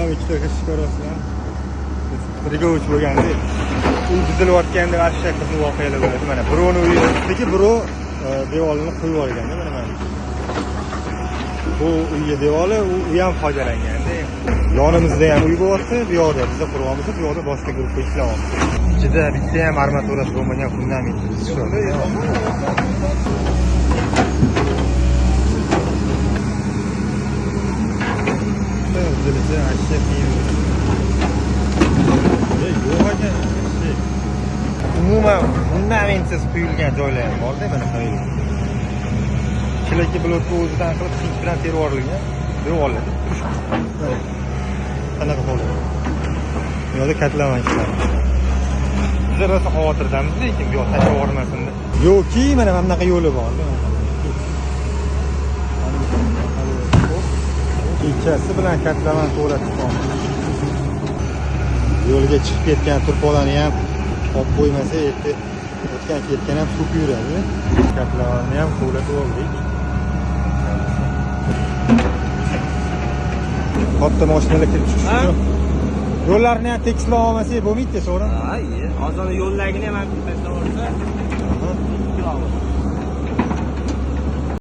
ham ikkita kishi ko'rasizlar. Rigovich bo'lganda u buzilayotganda ashak qizil voqealar bo'ladi. Mana birovni uyidagi birov devorni qo'yib yuborganda mana bu uyga devori u ham foydalanganda. Yonimizda ham uy bo'lyapti, bu yoqda biza quryapmiz, bu yoqda boshqa guruhga ishlayapmiz. Ichida bitta ham armaturasi bo'lmagan fundament tushadi. O'zimizda ashak umuman fundamentsiz quyilgan joylar ham bor-da, mana qarang. Chilaki blokni o'zidan qilib sinch bilan terib yuborilgan. Devorlar. Qanaqa bo'ladi? Bu yerda katlaman ishlar. Biz rosa xavotirdamiz, lekin bu yoq tashlab yubormasin deb. Yo'qki, mana bunaqa yo'li bor. Kechasi bilan katlaman to'g'ratib yo'lga chiqib ketgan turpolarni ham olib qo'ymasa, o'tgan ketgan ham suv yuradi. Katlamanni ham to'g'ratib oldik. Katta mashinalar kirib chiqish uchun yo'llarni ham tekislab olmasak bo'lmaydi, to'g'rimi? Ha, hozir yo'llarni ham tashlab olsa,